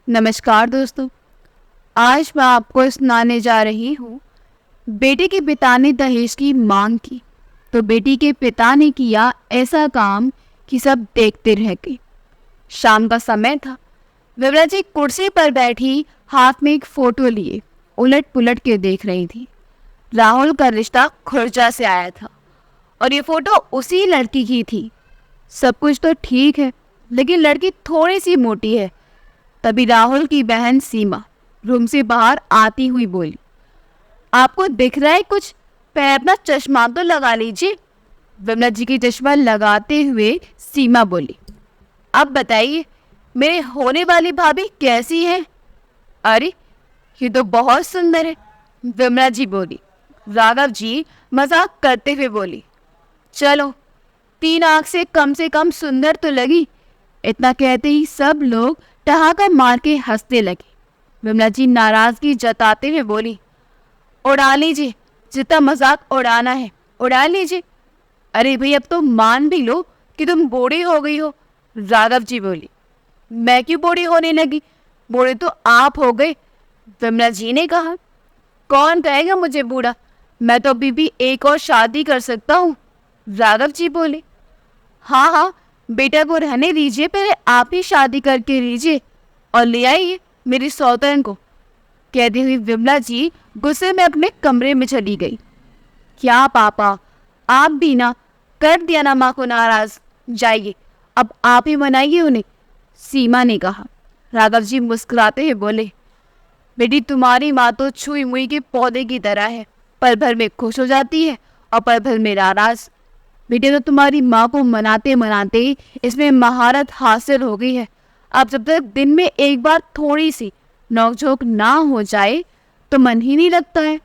नमस्कार दोस्तों। आज मैं आपको सुनाने जा रही हूँ। बेटे के पिता ने दहेज की मांग की तो बेटी के पिता ने किया ऐसा काम कि सब देखते रह गए। शाम का समय था। विमला जी कुर्सी पर बैठी हाथ में एक फोटो लिए उलट पुलट के देख रही थी। राहुल का रिश्ता खुर्जा से आया था और ये फोटो उसी लड़की की थी। सब कुछ तो ठीक है, लेकिन लड़की थोड़ी सी मोटी है। तभी राहुल की बहन सीमा रूम से बाहर आती हुई बोली, आपको दिख रहा है कुछ? पहले अपना चश्मा तो लगा लीजिए। विमला जी की चश्मा लगाते हुए सीमा बोली, अब बताइए मेरे होने वाली भाभी कैसी है? अरे ये तो बहुत सुंदर है, विमला जी बोली। राघव जी मजाक करते हुए बोली, चलो 3 आंख से कम सुंदर तो लगी। इतना कहते ही सब लोग ठहाका मार के हंसने लगे। विमला जी नाराजगी जताते हुए बोली, उड़ा लीजिए, जितना मजाक उड़ाना है उड़ा लीजिए। अरे भाई अब तो मान भी लो कि तुम बूढ़ी हो गई हो। राघव जी बोली, मैं क्यों बूढ़ी होने लगी? बूढ़े तो आप हो गए। विमला जी ने कहा, कौन कहेगा मुझे बूढ़ा? मैं तो अभी भी एक और शादी कर सकता हूँ। राघव जी बोले, हाँ हाँ, बेटा को रहने दीजिए, पहले आप ही शादी करके लीजिए और ले आइए मेरी सौतन को। कहती हुई विमला जी गुस्से में अपने कमरे में चली गई। क्या पापा, आप भी ना कर दिया ना माँ को नाराज। जाइए अब आप ही मनाइए उन्हें, सीमा ने कहा। राघव जी मुस्कुराते हुए बोले, बेटी तुम्हारी माँ तो छुई मुई के पौधे की तरह है, पल भर में खुश हो जाती है और पल भर में नाराज। बेटे तो तुम्हारी माँ को मनाते मनाते इसमें महारत हासिल हो गई है। अब जब तक दिन में एक बार थोड़ी सी नोकझोंक ना हो जाए तो मन ही नहीं लगता है।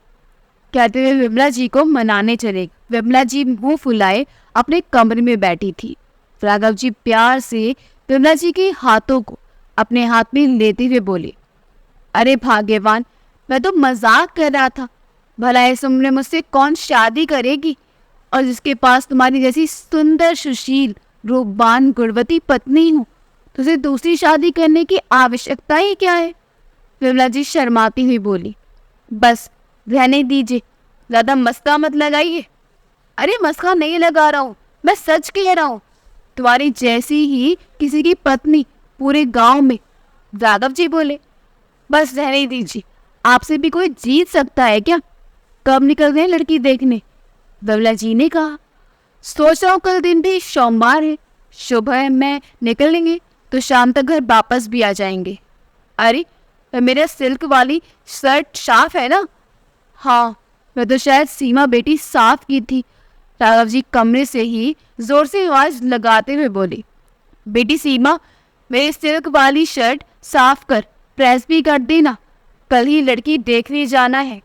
कहते हुए विमला जी को मनाने चले। विमला जी मुंह फुलाए अपने कमरे में बैठी थी। राघव जी प्यार से विमला जी के हाथों को अपने हाथ में लेते हुए बोले, अरे भाग्यवान, मैं तो मजाक कर रहा था। भला इस उम्र में मुझसे कौन शादी करेगी? और जिसके पास तुम्हारी जैसी सुंदर सुशील रूपवान गुणवती पत्नी हो तो उसे दूसरी शादी करने की आवश्यकता ही क्या है? विमला जी शर्माती हुई बोली, बस रहने दीजिए, ज्यादा मस्का मत लगाइए। अरे मस्का नहीं लगा रहा हूँ, मैं सच कह रहा हूँ। तुम्हारी जैसी ही किसी की पत्नी पूरे गांव में। राघव जी बोले, बस रहने दीजिए, आपसे भी कोई जीत सकता है क्या? कब निकल गए लड़की देखने? विमला जी ने कहा, सोच रहा हूँ कल दिन भी सोमवार है, सुबह में निकलेंगे तो शाम तक घर वापस भी आ जाएंगे। अरे मेरा सिल्क वाली शर्ट साफ है ना? हाँ, मैं तो शायद सीमा बेटी साफ की थी। राघव जी कमरे से ही जोर से आवाज लगाते हुए बोले, बेटी सीमा, मेरी सिल्क वाली शर्ट साफ कर, प्रेस भी कर देना, कल ही लड़की देखने जाना है।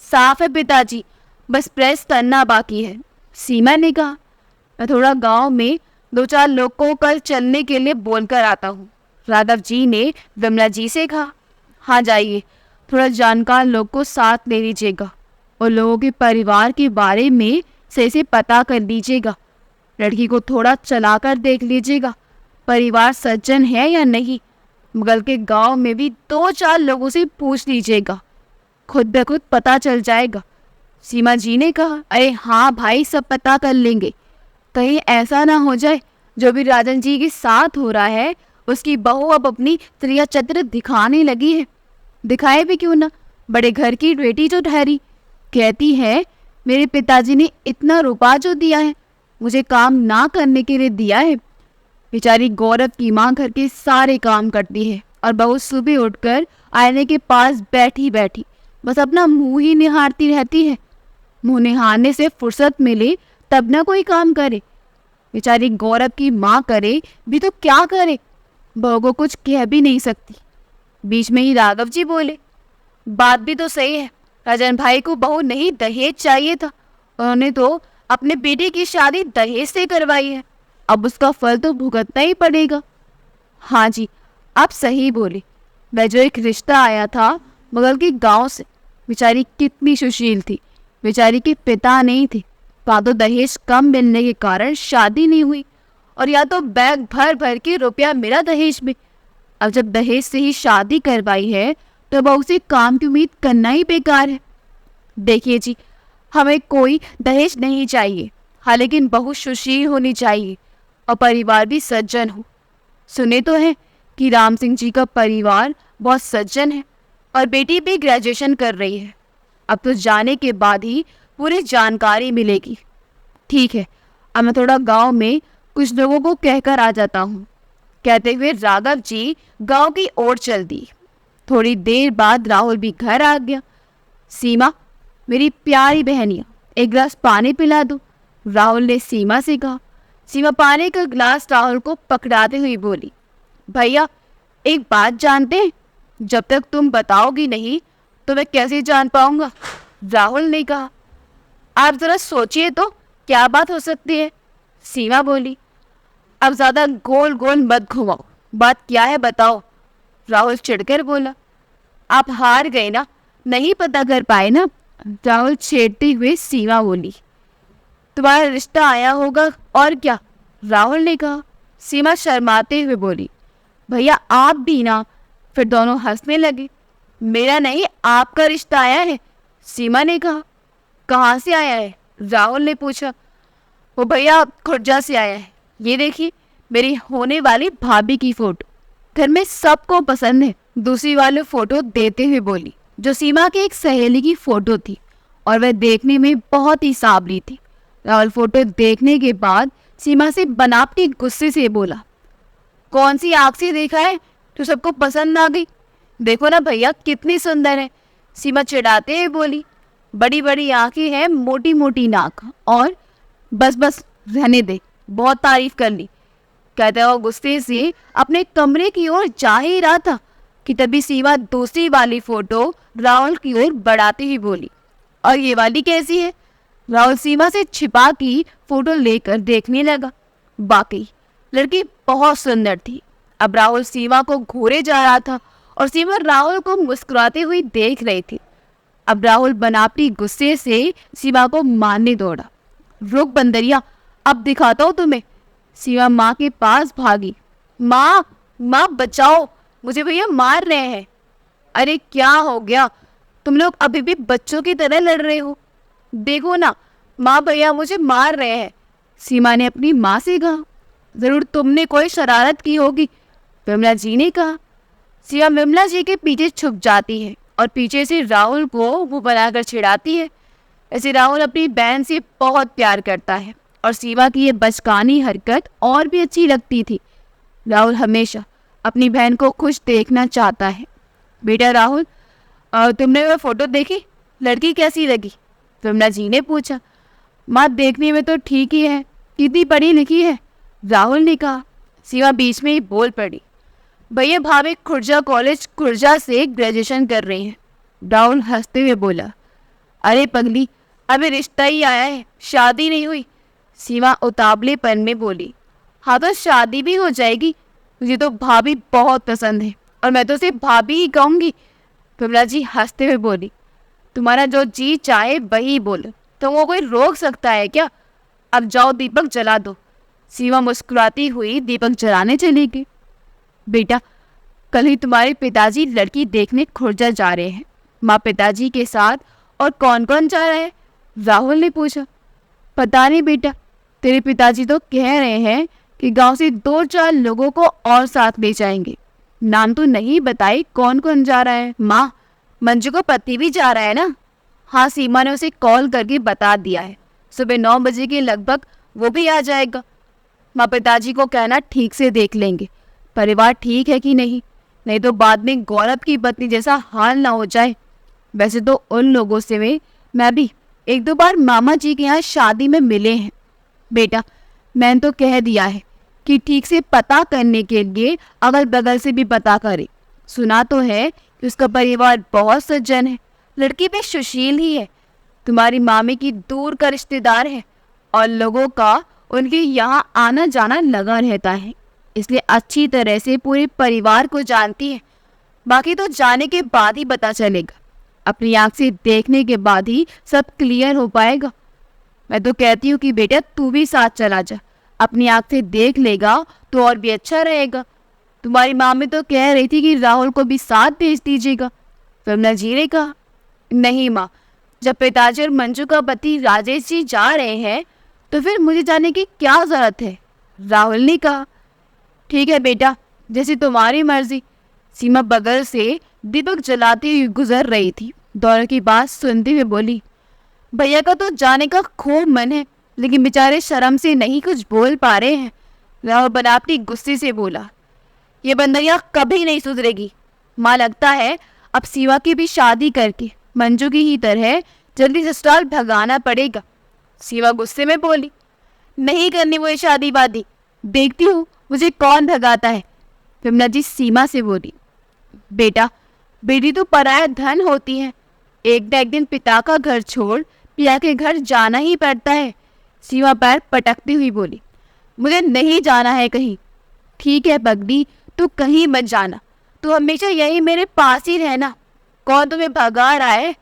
साफ है पिताजी, बस प्रेस करना बाकी है, सीमा ने कहा। मैं थोड़ा गांव में 2-4 लोग को कल चलने के लिए बोलकर आता हूँ। राघव जी ने विमला जी से कहा, हाँ जाइए, थोड़ा जानकार लोग को साथ ले लीजिएगा और लोगों के परिवार के बारे में सही से पता कर लीजिएगा। लड़की को थोड़ा चला कर देख लीजिएगा, परिवार सज्जन है या नहीं। बगल के गांव में भी 2-4 लोगों से पूछ लीजिएगा, खुद ब खुद पता चल जाएगा। सीमा जी ने कहा, अरे हाँ भाई, सब पता कर लेंगे। कहीं ऐसा ना हो जाए जो भी राजन जी के साथ हो रहा है उसकी बहू अब अपनी त्रिया चत्र दिखाने लगी है। दिखाए भी क्यों ना, बड़े घर की बेटी जो ठहरी। कहती है मेरे पिताजी ने इतना रुपया जो दिया है मुझे काम ना करने के लिए दिया है। बेचारी गौरव की माँ घर के सारे काम करती है और बहू सुबह उठकर आईने के पास बैठी बैठी बस अपना मुंह ही निहारती रहती है। मुंह निहारने से फुर्सत मिले तब ना कोई काम करे। बेचारी गौरव की माँ करे भी तो क्या करे, बहू को कुछ कह भी नहीं सकती। बीच में ही राघव जी बोले, बात भी तो सही है, राजन भाई को बहू नहीं दहेज चाहिए था, उन्होंने तो अपने बेटे की शादी दहेज से करवाई है, अब उसका फल तो भुगतना ही पड़ेगा। हाँ जी, आप सही बोले। वह जो एक रिश्ता आया था बगल के गांव से, बेचारी कितनी सुशील थी, बेचारी के पिता नहीं थे। या तो दहेज कम मिलने के कारण शादी नहीं हुई और या तो बैग भर भर के रुपया मिला दहेज में। अब जब दहेज से ही शादी करवाई है तो बहू से काम की उम्मीद करना ही बेकार है। देखिए जी, हमें कोई दहेज नहीं चाहिए, हाँ, लेकिन बहू सुशील होनी चाहिए और परिवार भी सज्जन हो। सुने तो है कि राम सिंह जी का परिवार बहुत सज्जन है और बेटी भी ग्रेजुएशन कर रही है। अब तो जाने के बाद ही पूरी जानकारी मिलेगी। ठीक है, अब मैं थोड़ा गांव में कुछ लोगों को कहकर आ जाता हूँ, कहते हुए राघव जी गांव की ओर चल दी। थोड़ी देर बाद राहुल भी घर आ गया। सीमा, मेरी प्यारी बहनिया, एक गिलास पानी पिला दो, राहुल ने सीमा से कहा। सीमा पानी का गिलास राहुल को पकड़ाते हुए बोली, भैया एक बात जानते हैं, जब तक तुम बताओगी नहीं तो मैं कैसे जान पाऊंगा? राहुल ने कहा। आप जरा सोचिए तो, क्या बात हो सकती है? सीमा बोली। अब ज्यादा गोल गोल मत घुमाओ, बात क्या है बताओ, राहुल चिढ़कर बोला। आप हार गए ना, नहीं पता कर पाए ना, राहुल छेड़ते हुए सीमा बोली। तुम्हारा रिश्ता आया होगा और क्या, राहुल ने कहा। सीमा शर्माते हुए बोली, भैया आप भी ना। फिर दोनों हंसने लगे। मेरा नहीं, आपका रिश्ता आया है, सीमा ने कहा। कहाँ से आया है, राहुल ने पूछा। वो भैया खुर्जा से आया है, ये देखिए मेरी होने वाली भाभी की फोटो, घर में सबको पसंद है, दूसरी वाली फोटो देते हुए बोली, जो सीमा की एक सहेली की फोटो थी और वह देखने में बहुत ही सांवली थी। राहुल फोटो देखने के बाद सीमा से बनावटी गुस्से से बोला, कौन सी आँख से देखा है तो सबको पसंद आ गई? देखो ना भैया कितनी सुंदर है, सीमा चिढ़ाते हुए बोली। बड़ी बड़ी आंखें हैं, मोटी मोटी नाक, और बस बस रहने दे, बहुत तारीफ कर ली, कहता हुआ गुस्से से अपने कमरे की ओर जा ही रहा था कि तभी सीमा दूसरी वाली फोटो राहुल की ओर बढ़ाती हुई बोली, और ये वाली कैसी है? राहुल सीमा से छिपा की फोटो लेकर देखने लगा। वाकई लड़की बहुत सुंदर थी। अब राहुल सीमा को घूरे जा रहा था और सीमा राहुल को मुस्कुराते हुए देख रही थी। अब राहुल बनावटी गुस्से से सीमा को मारने दौड़ा। रुक बंदरिया, अब दिखाता हूँ तुम्हें। सीमा माँ के पास भागी। माँ, माँ बचाओ, मुझे भैया मार रहे हैं। अरे क्या हो गया, तुम लोग अभी भी बच्चों की तरह लड़ रहे हो? देखो ना माँ, भैया मुझे मार रहे हैं, सीमा ने अपनी माँ से कहा। जरूर तुमने कोई शरारत की होगी, विमला जी ने कहा। सीमा विमला जी के पीछे छुप जाती है और पीछे से राहुल को वो बनाकर चिढ़ाती है। ऐसे राहुल अपनी बहन से बहुत प्यार करता है और सीमा की ये बचकानी हरकत और भी अच्छी लगती थी। राहुल हमेशा अपनी बहन को खुश देखना चाहता है। बेटा राहुल, तुमने वह फोटो देखी, लड़की कैसी लगी? विमला जी ने पूछा। माँ देखने में तो ठीक ही है, कितनी पढ़ी लिखी है, राहुल ने कहा। सीमा बीच में ही बोल पड़ी। भैया भाभी खुर्जा कॉलेज खुर्जा से ग्रेजुएशन कर रही हैं, राहुल हंसते हुए बोला। अरे पगली, अभी रिश्ता ही आया है, शादी नहीं हुई, सीमा उतावलेपन में बोली। हाँ तो शादी भी हो जाएगी, मुझे तो भाभी बहुत पसंद है और मैं तो उसे भाभी ही कहूँगी, विमला जी हंसते हुए बोली। तुम्हारा जो जी चाहे वही बोलो, तो वो कोई रोक सकता है क्या? अब जाओ दीपक जला दो। सीमा मुस्कुराती हुई दीपक जलाने चली गई। बेटा, कल ही तुम्हारे पिताजी लड़की देखने खुर्जा जा रहे हैं, माँ पिताजी के साथ, और कौन कौन जा रहा है? राहुल ने पूछा। पता नहीं बेटा, तेरे पिताजी तो कह रहे हैं कि गांव से 2-4 लोगों को और साथ ले जाएंगे, नाम तो नहीं बताई कौन कौन जा रहा है। माँ, मंजू का पति भी जा रहा है ना? हाँ, सीमा ने उसे कॉल करके बता दिया है, सुबह 9 बजे के लगभग वो भी आ जाएगा। माँ पिताजी को कहना ठीक से देख लेंगे परिवार ठीक है कि नहीं, नहीं तो बाद में गौरव की पत्नी जैसा हाल ना हो जाए। वैसे तो उन लोगों से मैं भी 1-2 बार मामा जी के यहाँ शादी में मिले हैं। बेटा, मैंने तो कह दिया है कि ठीक से पता करने के लिए अगल बगल से भी पता करे। सुना तो है कि उसका परिवार बहुत सज्जन है, लड़की भी सुशील ही है, तुम्हारी मामी की दूर का रिश्तेदार है और लोगों का उनके यहाँ आना जाना लगा रहता है, इसलिए अच्छी तरह से पूरे परिवार को जानती है। बाकी तो जाने के बाद ही पता चलेगा, अपनी आँख से देखने के बाद ही सब क्लियर हो पाएगा। मैं तो कहती हूँ कि बेटा तू भी साथ चला जा, अपनी आँख से देख लेगा तो और भी अच्छा रहेगा। तुम्हारी मामी तो कह रही थी कि राहुल को भी साथ भेज दीजिएगा। विमला जी ने कहा, नहीं माँ, जब पिताजी और मंजू का पति राजेश जी जा रहे हैं तो फिर मुझे जाने की क्या जरूरत है। राहुल ने कहा, ठीक है बेटा, जैसी तुम्हारी मर्जी। सीमा बगल से दीपक जलाती हुई गुजर रही थी। दोनों की बात सुनते हुए बोली, भैया का तो जाने का खूब मन है, लेकिन बेचारे शर्म से नहीं कुछ बोल पा रहे हैं। राहुल बनावटी गुस्से से बोला, ये बंदरिया कभी नहीं सुधरेगी। माँ, लगता है अब सीमा की भी शादी करके मंजू की ही तरह जल्दी ससुराल भगाना पड़ेगा। सीमा गुस्से में बोली, नहीं करनी वो शादी वादी, देखती हूँ मुझे कौन भगाता है। विमला जी सीमा से बोली, बेटा, बेटी तो पराया धन होती है, एक न एक दिन पिता का घर छोड़ पिया के घर जाना ही पड़ता है। सीमा पैर पटकती हुई बोली, मुझे नहीं जाना है कहीं। ठीक है पगड़ी, तू कहीं मत जाना, तू हमेशा यही मेरे पास ही रहना, कौन तुम्हें भगा रहा है।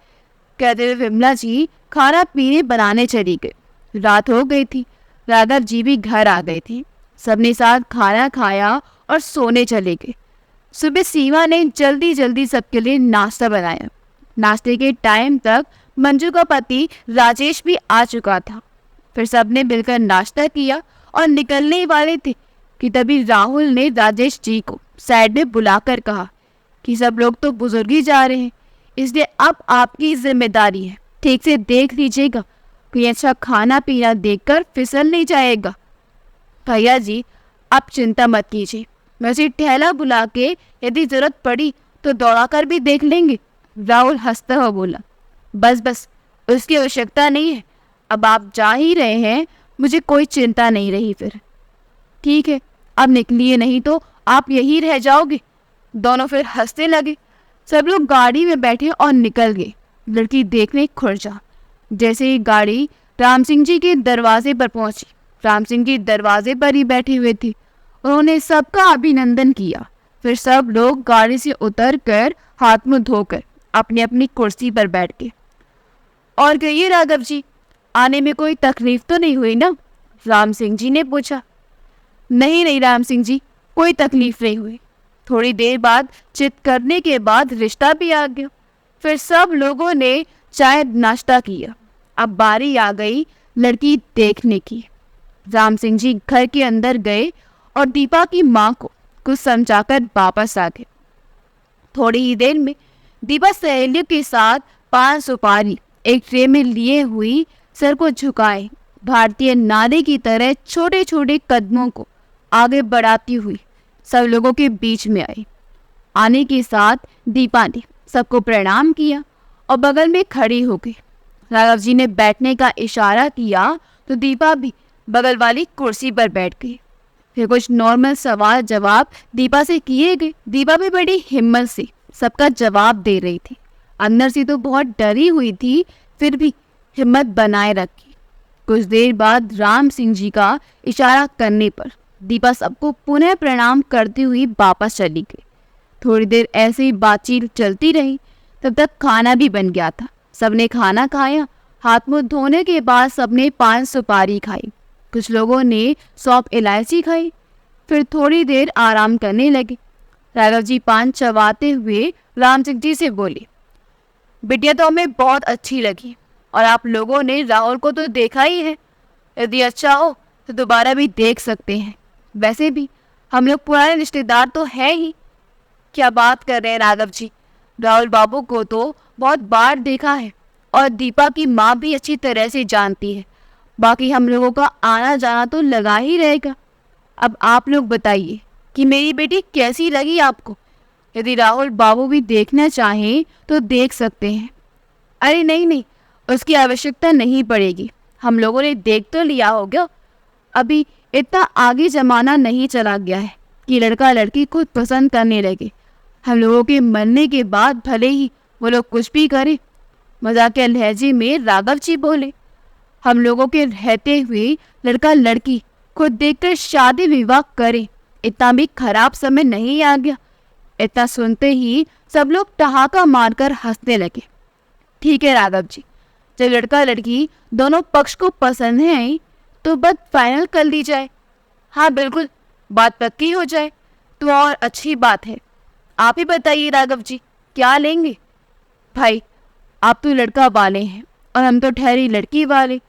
कहते हुए विमला जी खाना पीने बनाने चली गई। रात हो गई थी, राघव जी भी घर आ गए थे। सबने साथ खाना खाया और सोने चले गए। सुबह सीमा ने जल्दी जल्दी सबके लिए नाश्ता बनाया। नाश्ते के टाइम तक मंजू का पति राजेश भी आ चुका था। फिर सबने मिलकर नाश्ता किया और निकलने वाले थे कि तभी राहुल ने राजेश जी को साइड में बुलाकर कहा कि सब लोग तो बुजुर्ग ही जा रहे हैं, इसलिए अब आपकी जिम्मेदारी है, ठीक से देख लीजिएगा, कोई अच्छा खाना पीना देखकर फिसल नहीं जाएगा। भैया जी, आप चिंता मत कीजिए, मैं उसे ठहला बुला के यदि जरूरत पड़ी तो दौड़ा कर भी देख लेंगे। राहुल हंसता हुआ बोला, बस बस, उसकी आवश्यकता नहीं है, अब आप जा ही रहे हैं, मुझे कोई चिंता नहीं रही। फिर ठीक है, अब निकलिए, नहीं तो आप यहीं रह जाओगे। दोनों फिर हंसने लगे। सब लोग गाड़ी में बैठे और निकल गए। लड़की देखने खुर्जा। जैसे ही गाड़ी राम सिंह जी के दरवाजे पर पहुंची, राम सिंह जी दरवाजे पर ही बैठे हुए थे। उन्होंने सबका अभिनंदन किया। फिर सब लोग गाड़ी से उतरकर हाथ मुंह धोकर अपनी अपनी कुर्सी पर बैठ गए। और कहिए राघव जी, आने में कोई तकलीफ तो नहीं हुई ना? राम सिंह जी ने पूछा। नहीं नहीं राम सिंह जी, कोई तकलीफ नहीं हुई। थोड़ी देर बाद चित करने के बाद रिश्ता भी आ गया। फिर सब लोगों ने चाय नाश्ता किया। अब बारी आ गई लड़की देखने की। राम सिंह जी घर के अंदर गए और दीपा की माँ को कुछ समझाकर वापस आ गए। थोड़ी ही देर में दीपा सहेलियों के साथ पान सुपारी एक ट्रे में लिए हुई सर को झुकाए भारतीय नारी की तरह छोटे छोटे कदमों को आगे बढ़ाती हुई सब लोगों के बीच में आई। आने के साथ दीपा ने सबको प्रणाम किया और बगल में खड़ी हो गई। राघव जी ने बैठने का इशारा किया तो दीपा भी बगल वाली कुर्सी पर बैठ गई। फिर कुछ नॉर्मल सवाल जवाब दीपा से किए गए। दीपा भी बड़ी हिम्मत से सबका जवाब दे रही थी। अंदर से तो बहुत डरी हुई थी, फिर भी हिम्मत बनाए रखी। कुछ देर बाद राम सिंह जी का इशारा करने पर दीपा सबको पुनः प्रणाम करती हुई वापस चली गई। थोड़ी देर ऐसे ही बातचीत चलती रही। तब तक खाना भी बन गया था। सबने खाना खाया। हाथ मुंह धोने के बाद सबने पान सुपारी खाई। कुछ लोगों ने सौंफ इलायची खाई। फिर थोड़ी देर आराम करने लगे। राघव जी पान चबाते हुए राम सिंह जी से बोले, बिटिया तो हमें बहुत अच्छी लगी और आप लोगों ने राहुल को तो देखा ही है, यदि अच्छा हो तो दोबारा भी देख सकते हैं। वैसे भी हम लोग पुराने रिश्तेदार तो हैं ही। क्या बात कर रहे हैं राघव जी, राहुल बाबू को तो बहुत बार देखा है और दीपा की माँ भी अच्छी तरह से जानती है। बाकी हम लोगों का आना जाना तो लगा ही रहेगा। अब आप लोग बताइए कि मेरी बेटी कैसी लगी आपको? यदि राहुल बाबू भी देखना चाहें तो देख सकते हैं। अरे नहीं नहीं, उसकी आवश्यकता नहीं पड़ेगी, हम लोगों ने देख तो लिया होगा। अभी इतना आगे ज़माना नहीं चला गया है कि लड़का लड़की खुद पसंद करने लगे। हम लोगों के मरने के बाद भले ही वो लोग कुछ भी करें। मजाकिया लहजे में राघव जी बोले, हम लोगों के रहते हुए लड़का लड़की खुद देखकर शादी विवाह करे, इतना भी खराब समय नहीं आ गया। इतना सुनते ही सब लोग ठहाका मारकर हंसने लगे। ठीक है राघव जी, जब लड़का लड़की दोनों पक्ष को पसंद है तो बस फाइनल कर ली जाए। हाँ बिल्कुल, बात पक्की हो जाए। तो और अच्छी बात है। आप ही बताइए राघव जी, क्या लेंगे? भाई, आप तो लड़का वाले हैं और हम तो ठहरी लड़की वाले।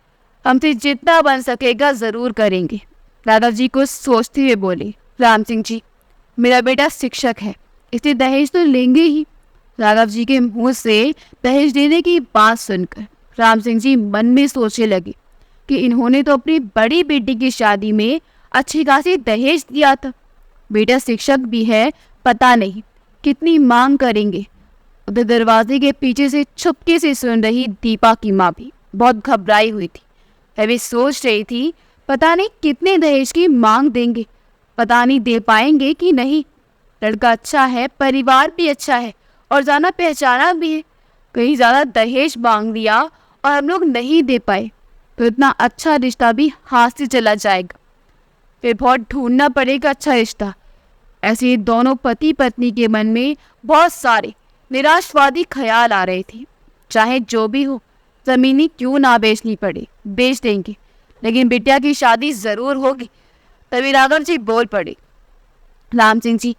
हमसे जितना बन सकेगा ज़रूर करेंगे। राघव जी कुछ सोचते हुए बोले, राम सिंह जी, मेरा बेटा शिक्षक है, इसलिए दहेज तो लेंगे ही। राघव जी के मुंह से दहेज देने की बात सुनकर राम सिंह जी मन में सोचने लगे कि इन्होंने तो अपनी बड़ी बेटी की शादी में अच्छी खासी दहेज दिया था। बेटा शिक्षक भी है, पता नहीं कितनी मांग करेंगे। उधर दरवाजे के पीछे से छुपके से सुन रही दीपा की माँ भी बहुत घबराई हुई थी। वह भी सोच रही थी पता नहीं कितने दहेज की मांग देंगे, पता नहीं दे पाएंगे कि नहीं। लड़का अच्छा है, परिवार भी अच्छा है और जाना पहचाना भी है। कहीं ज़्यादा दहेज मांग लिया और हम लोग नहीं दे पाए तो इतना अच्छा रिश्ता भी हाथ से चला जाएगा। फिर बहुत ढूंढना पड़ेगा अच्छा रिश्ता। ऐसे दोनों पति पत्नी के मन में बहुत सारे निराशवादी ख्याल आ रहे थे। चाहे जो भी हो, ज़मीनी क्यों ना बेचनी पड़े, बेच देंगे, लेकिन बिटिया की शादी ज़रूर होगी। तभी राघव जी बोल पड़े, राम सिंह जी,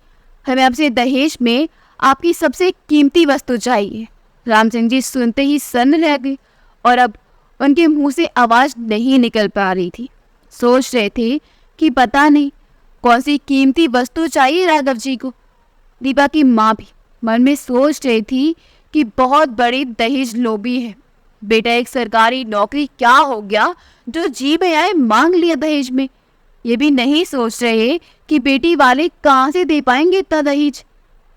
हमें आपसे दहेज में आपकी सबसे कीमती वस्तु चाहिए। राम सिंह जी सुनते ही सन्न रह गए और अब उनके मुंह से आवाज़ नहीं निकल पा रही थी। सोच रहे थे कि पता नहीं कौन सी कीमती वस्तु चाहिए राघव जी को। दीपा की माँ भी मन में सोच रही थी कि बहुत बड़ी दहेज लोभी है। बेटा एक सरकारी नौकरी क्या हो गया जो जी में आए मांग लिया दहेज में। ये भी नहीं सोच रहे कि बेटी वाले कहाँ से दे पाएंगे इतना दहेज।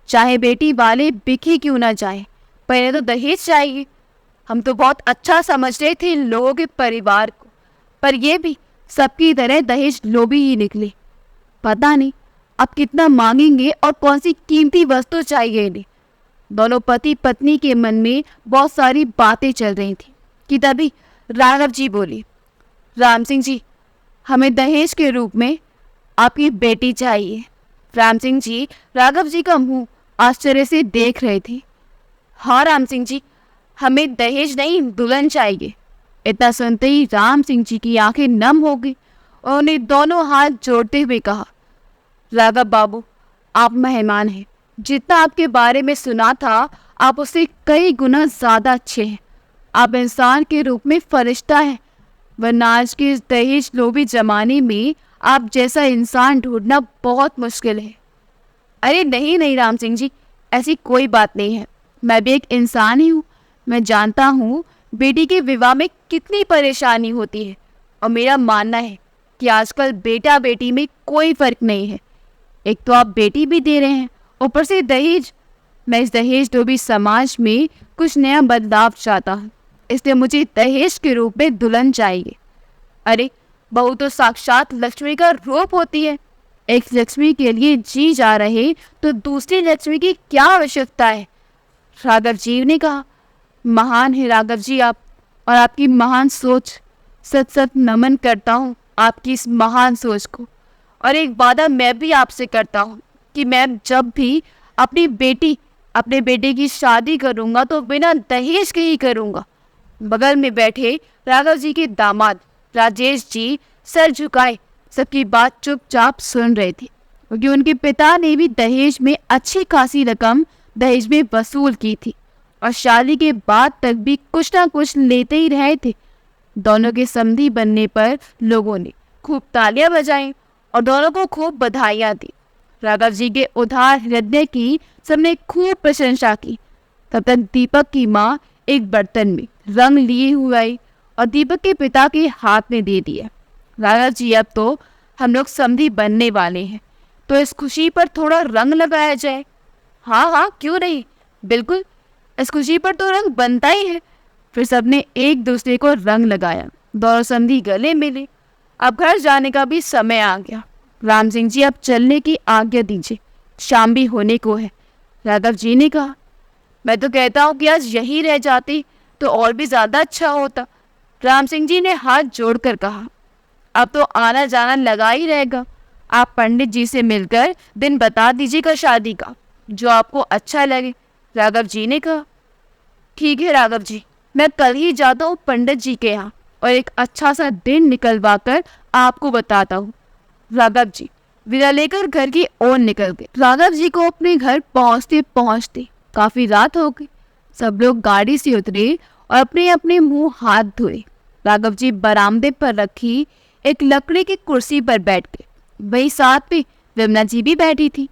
चाहे बेटी वाले बिके क्यों ना जाए, पहले तो दहेज चाहिए। हम तो बहुत अच्छा समझ रहे थे इन लोगों के परिवार को, पर ये भी सबकी तरह दहेज लोभी ही निकले। पता नहीं अब कितना मांगेंगे और कौन सी कीमती वस्तु चाहिए इन्हें। दोनों पति पत्नी के मन में बहुत सारी बातें चल रही थी कि तभी राघव जी बोले, राम सिंह जी, हमें दहेज के रूप में आपकी बेटी चाहिए। राम सिंह जी राघव जी का मुंह आश्चर्य से देख रहे थे। हाँ राम सिंह जी, हमें दहेज नहीं दुल्हन चाहिए। इतना सुनते ही राम सिंह जी की आंखें नम हो गई और उन्हें दोनों हाथ जोड़ते हुए कहा, राघव बाबू, आप मेहमान हैं। जितना आपके बारे में सुना था आप उससे कई गुना ज़्यादा अच्छे हैं। आप इंसान के रूप में फरिश्ता हैं, वरना आज के इस दहेज लोभी जमाने में आप जैसा इंसान ढूंढना बहुत मुश्किल है। अरे नहीं नहीं राम सिंह जी, ऐसी कोई बात नहीं है। मैं भी एक इंसान ही हूँ। मैं जानता हूँ बेटी के विवाह में कितनी परेशानी होती है और मेरा मानना है कि आजकल बेटा बेटी में कोई फ़र्क नहीं है। एक तो आप बेटी भी दे रहे हैं, ऊपर से दहेज। मैं इस दहेज लोभी समाज में कुछ नया बदलाव चाहता हूँ, इसलिए मुझे दहेज के रूप में दुल्हन चाहिए। अरे बहू तो साक्षात लक्ष्मी का रूप होती है। एक लक्ष्मी के लिए जी जा रहे तो दूसरी लक्ष्मी की क्या आवश्यकता है? राघव जी ने कहा, महान है राघव जी आप और आपकी महान सोच। सच सच नमन करता हूँ आपकी इस महान सोच को। और एक वादा मैं भी आपसे करता हूँ कि मैं जब भी अपने बेटे की शादी करूँगा तो बिना दहेज के ही करूँगा। बगल में बैठे राघव जी के दामाद राजेश जी सर झुकाए सबकी बात चुपचाप सुन रहे थे, क्योंकि उनके पिता ने भी दहेज में अच्छी खासी रकम दहेज में वसूल की थी और शादी के बाद तक भी कुछ ना कुछ लेते ही रहे थे। दोनों के समधी बनने पर लोगों ने खूब तालियां बजाईं और दोनों को खूब बधाइयाँ दी। राघव जी के उदार हृदय की सबने खूब प्रशंसा की। तब तक दीपक की माँ एक बर्तन में रंग लिए हुए आई और दीपक के पिता के हाथ में दे दिया। राघव जी, अब तो हम लोग समधी बनने वाले हैं, तो इस खुशी पर थोड़ा रंग लगाया जाए। हाँ हाँ, क्यों नहीं, बिल्कुल, इस खुशी पर तो रंग बनता ही है। फिर सबने एक दूसरे को रंग लगाया। दोनों समधी गले मिले। अब घर जाने का भी समय आ गया। राम सिंह जी, अब चलने की आज्ञा दीजिए, शाम भी होने को है। राघव जी ने कहा, मैं तो कहता हूँ कि आज यहीं रह जाती तो और भी ज़्यादा अच्छा होता। राम सिंह जी ने हाथ जोड़कर कहा, अब तो आना जाना लगा ही रहेगा। आप पंडित जी से मिलकर दिन बता दीजिएगा शादी का, जो आपको अच्छा लगे। राघव जी ने कहा, ठीक है राघव जी, मैं कल ही जाता हूँ पंडित जी के यहाँ और एक अच्छा सा दिन निकलवा कर आपको बताता हूँ। राघव जी, विदा लेकर घर की ओर निकल गए। राघव जी को अपने घर पहुंचते पहुंचते काफी रात हो गई। सब लोग गाड़ी से उतरे और अपने अपने मुंह हाथ धोए। राघव जी बरामदे पर रखी एक लकड़ी की कुर्सी पर बैठ गए। वही साथ में विमला जी भी बैठी थी।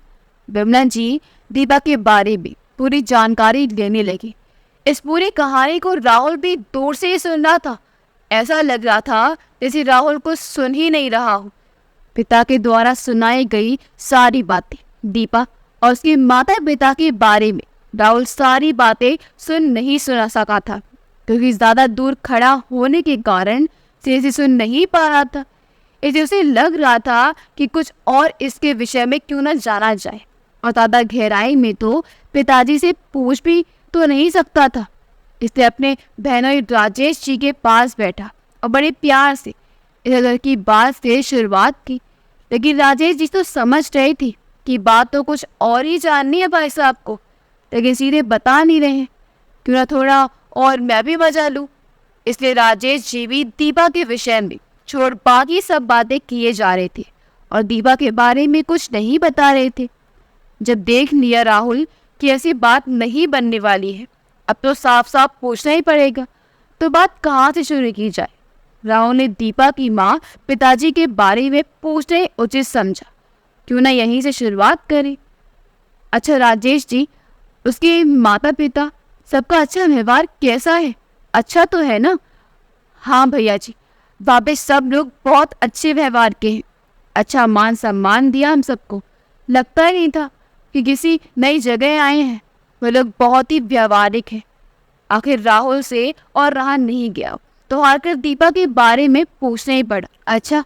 विमला जी दीपा के बारे में पूरी जानकारी लेने लगी। इस पूरी कहानी को राहुल भी दूर से ही सुन रहा था। ऐसा लग रहा था जैसे राहुल को सुन ही नहीं रहा हो। पिता के द्वारा सुनाई गई सारी बातें, दीपा और उसके माता पिता के बारे में राहुल सारी बातें नहीं सुना सका था, क्योंकि ज्यादा दूर खड़ा होने के कारण से इसे सुन नहीं पा रहा था। इसे उसे लग रहा था कि कुछ और इसके विषय में क्यों न जाना जाए, और ज्यादा गहराई में तो पिताजी से पूछ भी तो नहीं सकता था। इसने अपने बहनोई राजेश जी के पास बैठा और बड़े प्यार से इस घर की बात से शुरुआत की। लेकिन राजेश जी तो समझ रही थी कि बात तो कुछ और ही जाननी है भाई साहब को, लेकिन सीधे बता नहीं रहे हैं। क्यों ना थोड़ा और मैं भी मजा लूँ। इसलिए राजेश जी भी दीपा के विषय में छोड़ बाकी सब बातें किए जा रहे थे और दीपा के बारे में कुछ नहीं बता रहे थे। जब देख लिया राहुल कि ऐसी बात नहीं बनने वाली है, अब तो साफ साफ पूछना ही पड़ेगा, तो बात कहाँ से शुरू की जाए। राहुल ने दीपा की माँ पिताजी के बारे में पूछने उचित समझा। क्यों ना यहीं से शुरुआत करें। अच्छा राजेश जी, उसके माता पिता सबका अच्छा व्यवहार कैसा है? अच्छा तो है ना? हाँ भैया जी, वापस सब लोग बहुत अच्छे व्यवहार के हैं। अच्छा मान सम्मान दिया हम सबको। लगता ही नहीं था कि किसी नई जगह आए हैं। वो लोग बहुत ही व्यवहारिक हैं। आखिर राहुल से और रहा नहीं गया, तो हारकर दीपा के बारे में पूछने ही पड़ा। अच्छा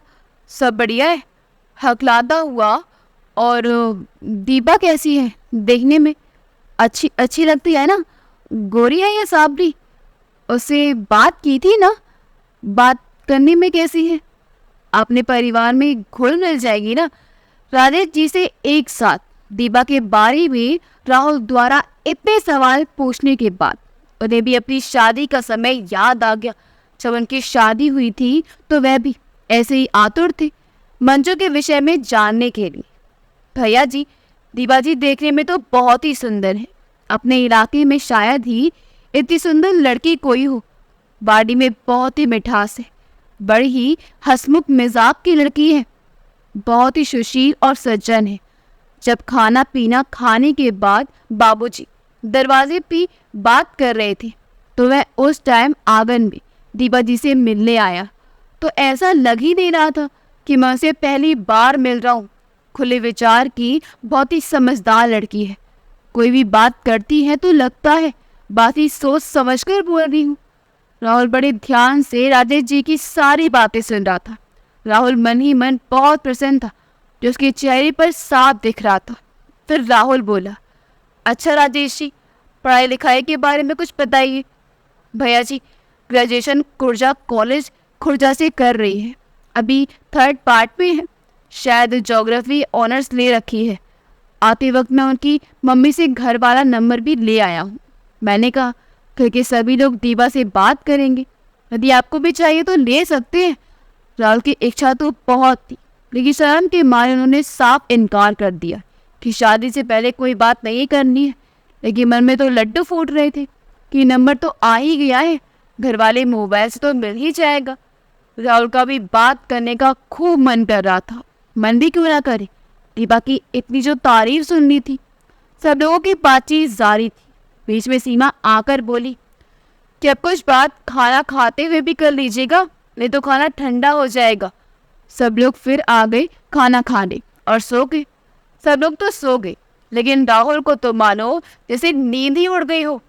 सब बढ़िया है? हकलाता हुआ। और दीपा कैसी है देखने में? अच्छी लगती है ना? गोरी है या साबरी? उससे बात की थी ना? बात करने में कैसी है? अपने परिवार में घुल मिल जाएगी ना? राजेश जी से एक साथ दीपा के बारे में राहुल द्वारा इतने सवाल पूछने के बाद उन्हें भी अपनी शादी का समय याद आ गया। जब उनकी शादी हुई थी तो वह भी ऐसे ही आतुर थे मंजू के विषय में जानने के लिए। भैया जी, दीपा जी देखने में तो बहुत ही सुंदर है। अपने इलाके में शायद ही इतनी सुंदर लड़की कोई हो। बाड़ी में बहुत ही मिठास है। बड़ी ही हंसमुख मिजाज की लड़की है। बहुत ही सुशील और सज्जन है। जब खाना पीना खाने के बाद बाबूजी दरवाजे पे बात कर रहे थे तो वह उस टाइम आंगन में दीपा जी से मिलने आया, तो ऐसा लग ही नहीं रहा था कि मैं उसे पहली बार मिल रहा हूँ। खुले विचार की बहुत ही समझदार लड़की है। कोई भी बात करती है तो लगता है बात ही सोच समझ कर बोल रही हूँ। राहुल बड़े ध्यान से राजेश जी की सारी बातें सुन रहा था। राहुल मन ही मन बहुत प्रसन्न था, जो उसके चेहरे पर साफ दिख रहा था। फिर राहुल बोला, अच्छा राजेश जी, पढ़ाई लिखाई के बारे में कुछ बताइए। भैया जी, ग्रेजुएशन खुर्जा कॉलेज खुर्जा से कर रही है। अभी 3rd पार्ट में है। शायद ज्योग्राफी ऑनर्स ले रखी है। आते वक्त मैं उनकी मम्मी से घर वाला नंबर भी ले आया हूँ। मैंने कहा घर के सभी लोग दीपा से बात करेंगे, यदि आपको भी चाहिए तो ले सकते हैं। राहुल की इच्छा तो बहुत थी, लेकिन शर्म के मारे उन्होंने साफ इनकार कर दिया कि शादी से पहले कोई बात नहीं करनी है। लेकिन मन में तो लड्डू फूट रहे थे कि नंबर तो आ ही गया है, घर वाले मोबाइल से तो मिल ही जाएगा। राहुल का भी बात करने का खूब मन कर रहा था। मन भी क्यों ना करे, दीपा की इतनी जो तारीफ सुननी थी। सब लोगों की बातचीत जारी थी। बीच में सीमा आकर बोली कि अब कुछ बात खाना खाते हुए भी कर लीजिएगा, नहीं तो खाना ठंडा हो जाएगा। सब लोग फिर आ गए खाना खाने और सो गए। सब लोग तो सो गए, लेकिन राहुल को तो मानो जैसे नींद ही उड़ गई हो।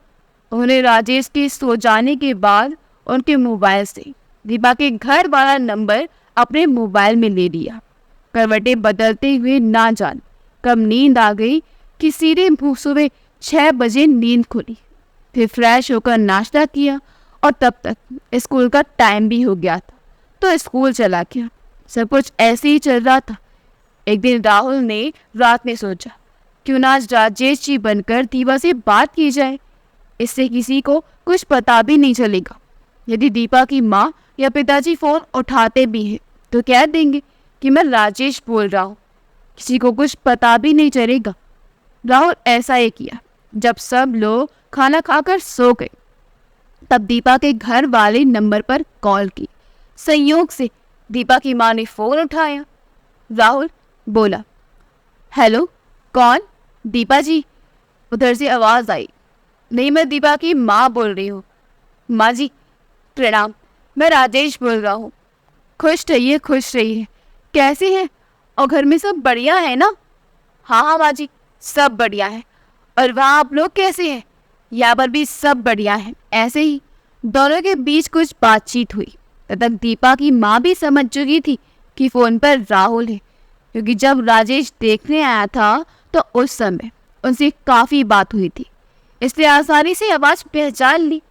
उन्हें राजेश के सो जाने के बाद उनके मोबाइल से दीपा के घर वाला नंबर अपने मोबाइल में ले लिया। करवटें बदलते हुए ना जान कब नींद आ गई कि सीधे सुबह 6 बजे नींद खुली। फिर फ्रेश होकर नाश्ता किया और तब तक स्कूल का टाइम भी हो गया था, तो स्कूल चला गया। सब कुछ ऐसे ही चल रहा था। एक दिन राहुल ने रात में सोचा, क्यों ना आज राजेश जी बनकर दीपा से बात की जाए। इससे किसी को कुछ पता भी नहीं चलेगा। यदि दीपा की माँ या पिताजी फोन उठाते भी हैं तो कह देंगे कि मैं राजेश बोल रहा हूँ। किसी को कुछ पता भी नहीं चलेगा। राहुल ऐसा ही किया। जब सब लोग खाना खाकर सो गए तब दीपा के घर वाले नंबर पर कॉल की। संयोग से दीपा की माँ ने फोन उठाया। राहुल बोला, हेलो, कौन? दीपा जी, उधर से आवाज़ आई। नहीं, मैं दीपा की माँ बोल रही हूँ। माँ जी प्रणाम, मैं राजेश बोल रहा हूँ। खुश रहिए, खुश रहिए। कैसे हैं? और घर में सब बढ़िया है ना? हाँ हाँ माँ जी, सब बढ़िया है। और वहाँ आप लोग कैसे हैं? यहाँ पर भी सब बढ़िया है। ऐसे ही दोनों के बीच कुछ बातचीत हुई। तब तक दीपा की माँ भी समझ चुकी थी कि फ़ोन पर राहुल है, क्योंकि जब राजेश देखने आया था तो उस समय उनसे काफ़ी बात हुई थी, इसलिए आसानी से आवाज़ पहचान ली।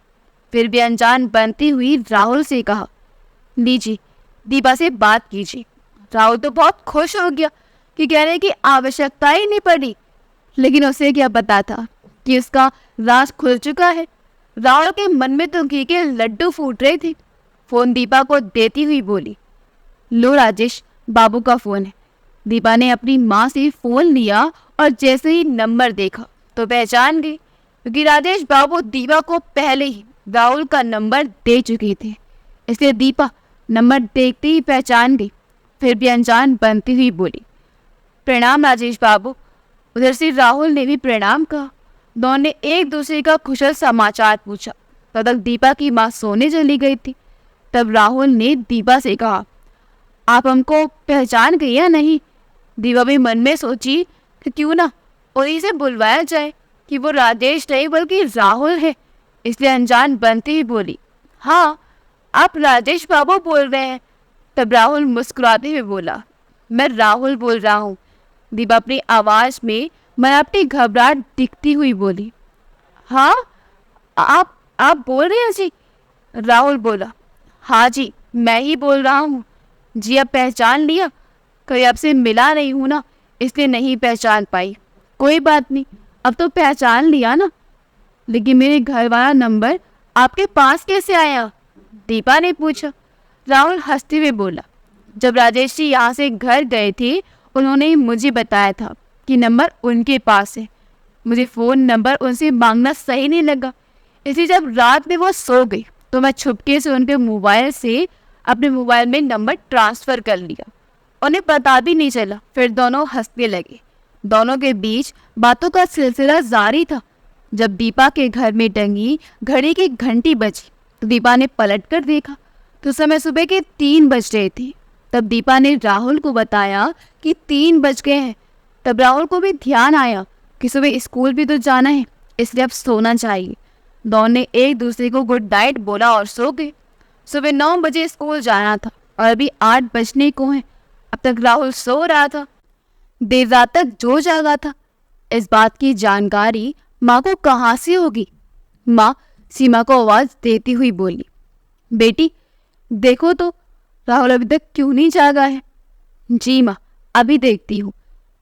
फिर भी अनजान बनती हुई राहुल से कहा, लीजिए दीपा से बात कीजिए। राहुल तो बहुत खुश हो गया कि कहने की आवश्यकता ही नहीं पड़ी, लेकिन उसे क्या पता था कि उसका राज खुल चुका है। राहुल के मन में तो घी के लड्डू फूट रहे थे। फोन दीपा को देती हुई बोली, लो राजेश, बाबू का फोन है। दीपा ने अपनी माँ से फोन लिया और जैसे ही नंबर देखा तो पहचान गई, क्योंकि राजेश बाबू दीपा को पहले ही राहुल का नंबर दे चुके थे। इसलिए दीपा नंबर देखते ही पहचान गई। फिर भी अनजान बनती हुई बोली, प्रणाम राजेश बाबू। उधर से राहुल ने भी प्रणाम कहा। दोनों ने एक दूसरे का कुशल समाचार पूछा। तब तक दीपा की माँ सोने चली गई थी। तब राहुल ने दीपा से कहा, आप हमको पहचान गई या नहीं? दीपा भी मन में सोची कि क्यों ना उन्हीं से बुलवाया जाए कि वो राजेश नहीं बल्कि राहुल है। इसलिए अनजान बनती ही बोली, हाँ, आप राजेश बाबू बोल रहे हैं। तब राहुल मुस्कुराते हुए बोला, मैं राहुल बोल रहा हूँ। दीपा अपनी आवाज़ में अपनी घबराहट दिखती हुई बोली, हाँ, आप बोल रहे हैं जी? राहुल बोला, हाँ जी, मैं ही बोल रहा हूँ जी। अब पहचान लिया? कभी आपसे मिला नहीं हूँ ना, इसलिए नहीं पहचान पाई। कोई बात नहीं, अब तो पहचान लिया ना। लेकिन मेरे घर वाला नंबर आपके पास कैसे आया? दीपा ने पूछा। राहुल हंसते हुए बोला, जब राजेश जी यहाँ से घर गए थे उन्होंने मुझे बताया था कि नंबर उनके पास है। मुझे फ़ोन नंबर उनसे मांगना सही नहीं लगा, इसलिए जब रात में वो सो गई तो मैं छुपके से उनके मोबाइल से अपने मोबाइल में नंबर ट्रांसफ़र कर लिया। उन्हें पता भी नहीं चला। फिर दोनों हंसने लगे। दोनों के बीच बातों का सिलसिला जारी था। जब दीपा के घर में टंगी घड़ी की घंटी बजी तो दीपा ने पलट कर देखा तो समय सुबह के 3 बज रहे थे। तब दीपा ने राहुल को बताया कि 3 बज गए हैं। तब राहुल को भी ध्यान आया कि सुबह स्कूल भी तो जाना है, इसलिए अब सोना चाहिए। दोनों ने एक दूसरे को गुड नाइट बोला और सो गए। सुबह 9 बजे स्कूल जाना था और अभी 8 बजने को हैं। अब तक राहुल सो रहा था। देर रात तक जो जागा था। इस बात की जानकारी माँ को कहाँ से होगी? माँ सीमा को आवाज़ देती हुई बोली, बेटी देखो तो राहुल अभी तक क्यों नहीं जागा है? जी माँ, अभी देखती हूँ।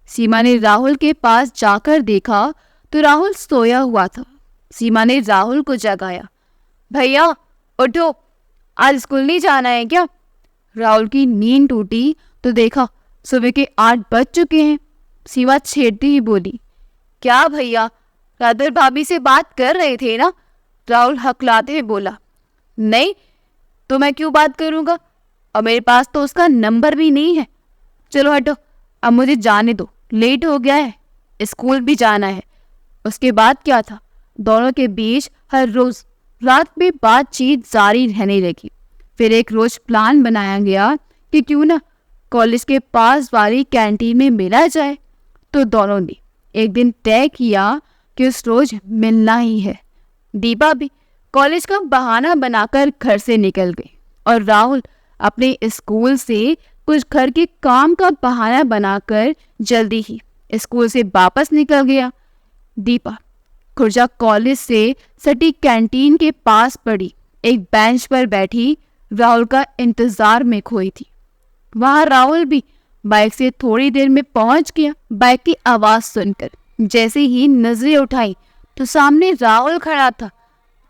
सीमा ने राहुल के पास जाकर देखा तो राहुल सोया हुआ था। सीमा ने राहुल को जगाया, भैया उठो, आज स्कूल नहीं जाना है क्या? राहुल की नींद टूटी तो देखा सुबह के 8 बज चुके हैं। सीमा छेड़ती ही बोली, क्या भैया, राधर भाभी से बात कर रहे थे ना? राहुल हकलाते हुए बोला, नहीं तो मैं क्यों बात करूँगा, और मेरे पास तो उसका नंबर भी नहीं है। चलो हटो, अब मुझे जाने दो, लेट हो गया है, स्कूल भी जाना है। उसके बाद क्या था, दोनों के बीच हर रोज़ रात में बातचीत जारी रहने लगी। फिर एक रोज़ प्लान बनाया गया कि क्यों ना कॉलेज के पास वाली कैंटीन में मिला जाए। तो दोनों ने एक दिन तय किया कि उस रोज़ मिलना ही है। दीपा भी कॉलेज का बहाना बनाकर घर से निकल गई और राहुल अपने स्कूल से कुछ घर के काम का बहाना बनाकर जल्दी ही स्कूल से वापस निकल गया। दीपा खुर्जा कॉलेज से सटी कैंटीन के पास पड़ी एक बेंच पर बैठी राहुल का इंतजार में खोई थी। वहां राहुल भी बाइक से थोड़ी देर में पहुंच गया। बाइक की आवाज़ सुनकर जैसे ही नजरें उठाई तो सामने राहुल खड़ा था।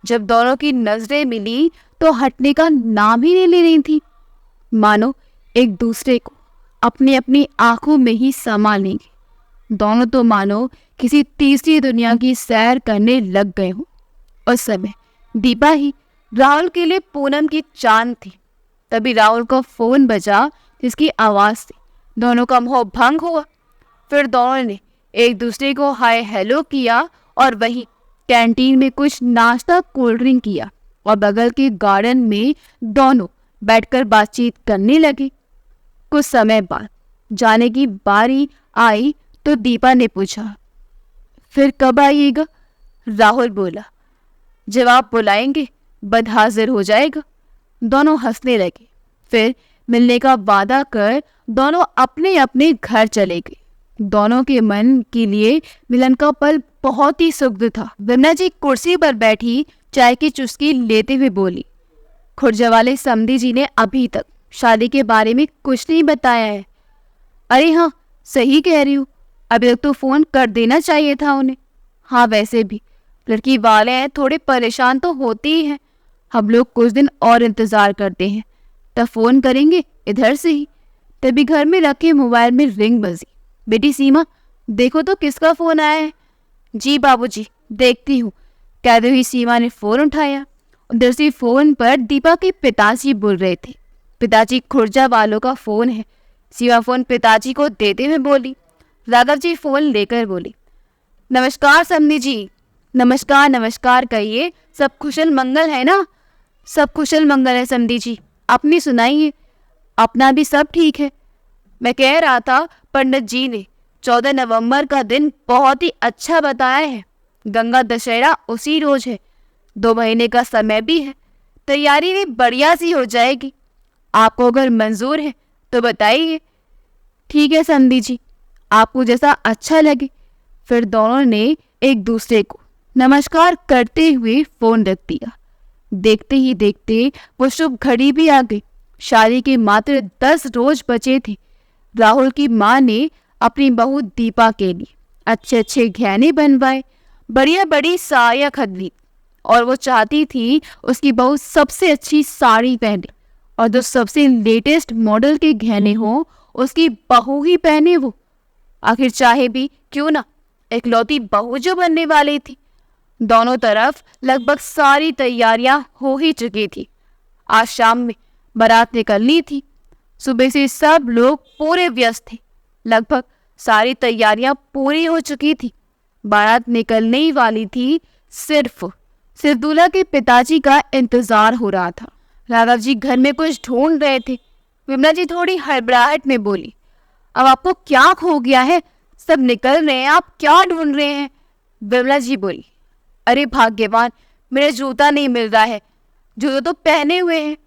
जब दोनों की नजरें मिली तो हटने का नाम ही नहीं ले रही थी, मानो एक दूसरे को अपनी अपनी आंखों में ही समा लेंगे। दोनों तो मानो किसी तीसरी दुनिया की सैर करने लग गए हों। उस समय दीपा ही राहुल के लिए पूनम की चांद थी। तभी राहुल का फोन बजा, जिसकी आवाज़ से दोनों का मोह भंग हुआ। फिर दोनों ने एक दूसरे को हाय हेलो किया और वहीं कैंटीन में कुछ नाश्ता कोल्ड ड्रिंक किया और बगल के गार्डन में दोनों बैठकर बातचीत करने लगे। कुछ समय बाद जाने की बारी आई तो दीपा ने पूछा, फिर कब आइएगा? राहुल बोला, जब आप बुलाएंगे बद हाजिर हो जाएगा। दोनों हंसने लगे। फिर मिलने का वादा कर दोनों अपने अपने घर चले गए। दोनों के मन के लिए मिलन का पल बहुत ही सुखद था। विमला जी कुर्सी पर बैठी चाय की चुस्की लेते हुए बोली, खुर्जा वाले समधी जी ने अभी तक शादी के बारे में कुछ नहीं बताया है। अरे हाँ, सही कह रही हूँ, अभी तक तो फोन कर देना चाहिए था उन्हें। हाँ, वैसे भी लड़की वाले हैं, थोड़े परेशान तो होती ही हैं। हम लोग कुछ दिन और इंतजार करते हैं, तब फोन करेंगे इधर से ही। तभी घर में रखे मोबाइल में रिंग बजी। बेटी सीमा, देखो तो किसका फोन आया है। जी बाबूजी, देखती हूँ, कहते हुए सीमा ने फोन उठाया। उधर से फोन पर दीपा के पिताजी बोल रहे थे। पिताजी खुर्जा वालों का फोन है। सीमा फोन पिताजी को देते हुए बोली। राघव जी फोन लेकर बोली, नमस्कार समधी जी। नमस्कार नमस्कार कहिए, सब कुशल मंगल है ना? सब कुशल मंगल है समधी जी, अपनी सुनाइए। अपना भी सब ठीक है। मैं कह रहा था, पंडित जी ने 14 नवंबर का दिन बहुत ही अच्छा बताया है। गंगा दशहरा उसी रोज है, 2 महीने का समय भी है। तैयारी भी बढ़िया सी हो जाएगी। आपको अगर मंजूर है तो बताइए। ठीक है समधी जी, आपको जैसा अच्छा लगे। फिर दोनों ने एक दूसरे को नमस्कार करते हुए फोन रख दिया। देखते ही देखते वो शुभ घड़ी भी आ गई। शादी के मात्र 10 रोज बचे थे। राहुल की माँ ने अपनी बहू दीपा के लिए अच्छे अच्छे गहने बनवाए, बढ़िया बड़ी साड़ियाँ खरीदी और वो चाहती थी उसकी बहू सबसे अच्छी साड़ी पहने और जो सबसे लेटेस्ट मॉडल के गहने हों उसकी बहू ही पहने। वो आखिर चाहे भी क्यों ना, इकलौती बहू जो बनने वाली थी। दोनों तरफ लगभग सारी तैयारियां हो ही चुकी थी। आज शाम में बारात निकलनी थी। सुबह से सब लोग पूरे व्यस्त थे। लगभग सारी तैयारियां पूरी हो चुकी थी। बारात निकलने ही वाली थी। सिर्फ दूल्हा के पिताजी का इंतजार हो रहा था। राघव जी घर में कुछ ढूंढ रहे थे। विमला जी थोड़ी हड़बड़ाहट में बोली, अब आपको क्या खो गया है? सब निकल रहे हैं, आप क्या ढूंढ रहे हैं? विमला जी बोली, अरे भाग्यवान, मेरा जूता नहीं मिल रहा है। जूता तो पहने हुए हैं।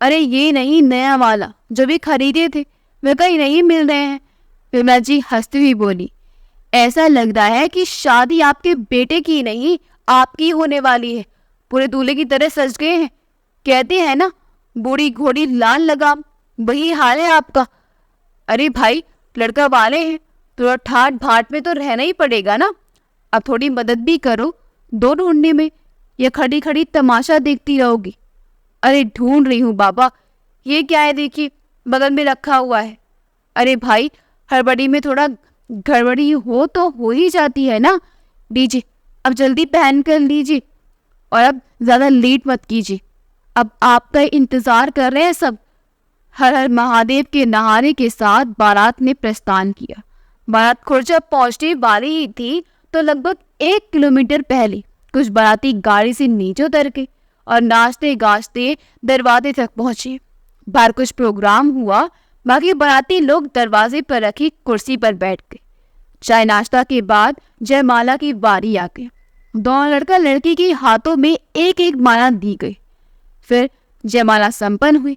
अरे ये नहीं, नया वाला जो भी खरीदे थे वे कहीं नहीं मिल रहे हैं। विमला जी हंसती हुई बोली, ऐसा लग रहा है कि शादी आपके बेटे की नहीं आपकी होने वाली है। पूरे दूल्हे की तरह सज गए हैं। कहते हैं ना, बूढ़ी घोड़ी लाल लगाम, वही हाल है आपका। अरे भाई, लड़का वाले हैं, थोड़ा ठाट भाट में तो रहना ही पड़ेगा ना। अब थोड़ी मदद भी करो दो ढूंढने में, या खड़ी खड़ी तमाशा देखती रहोगी? अरे ढूंढ रही हूँ बाबा। ये क्या है, देखिए बगल में रखा हुआ है। अरे भाई, हड़बड़ी में थोड़ा गड़बड़ी हो तो हो ही जाती है ना। लीजिए, अब जल्दी पहन कर लीजिए और अब ज़्यादा लेट मत कीजिए। अब आपका इंतज़ार कर रहे हैं सब। हर हर महादेव के नहाने के साथ बारात ने प्रस्थान किया। बारात खुर्जा पहुंचने वाली ही थी तो लगभग 1 किलोमीटर पहले कुछ बाराती गाड़ी से नीचे उतर गए और नाचते गाजते दरवाजे तक पहुंचे। बाहर कुछ प्रोग्राम हुआ। बाकी बाराती लोग दरवाजे पर रखी कुर्सी पर बैठ गए। चाय नाश्ता के बाद जयमाला की बारी आ गई। दोनों लड़का लड़की के हाथों में एक एक माला दी गई। फिर जयमाला संपन्न हुई।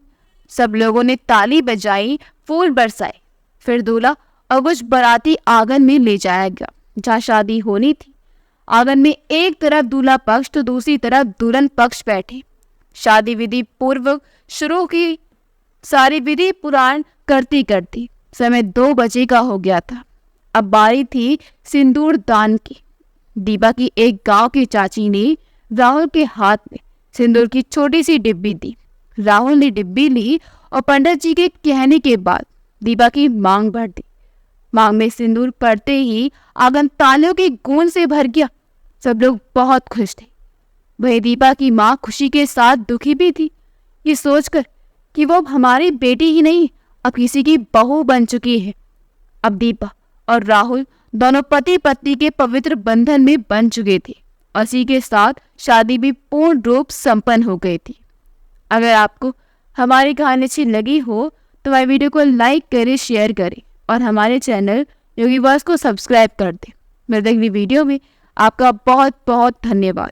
सब लोगों ने ताली बजाई, फूल बरसाए। फिर दूल्हा और कुछ बाराती आंगन में ले जाया गया जहाँ शादी होनी थी। आंगन में एक तरफ दूल्हा पक्ष तो दूसरी तरफ दुल्हन पक्ष बैठे। शादी विधि पूर्व शुरू की। सारी विधि पुराण करती करती समय 2 बजे का हो गया था। अब बारी थी सिंदूर दान की। दीपा की एक गांव की चाची ने राहुल के हाथ में सिंदूर की छोटी सी डिब्बी दी। राहुल ने डिब्बी ली और पंडित जी के कहने के बाद दीपा की मांग भर दी। मांग में सिंदूर पड़ते ही आंगन तालियों की गूंज से भर गया। सब लोग बहुत खुश थे। वही दीपा की माँ खुशी के साथ दुखी भी थी, ये सोचकर कि वो अब हमारी बेटी ही नहीं, अब किसी की बहू बन चुकी है। अब दीपा और राहुल दोनों पति पत्नी के पवित्र बंधन में बन चुके थे और इसी के साथ शादी भी पूर्ण रूप संपन्न हो गई थी। अगर आपको हमारी कहानी अच्छी लगी हो तो हमारी वीडियो को लाइक करें, शेयर करें और हमारे चैनल योगी बॉस को सब्सक्राइब कर दें। मिलते हैं अगली वीडियो में। आपका बहुत बहुत धन्यवाद।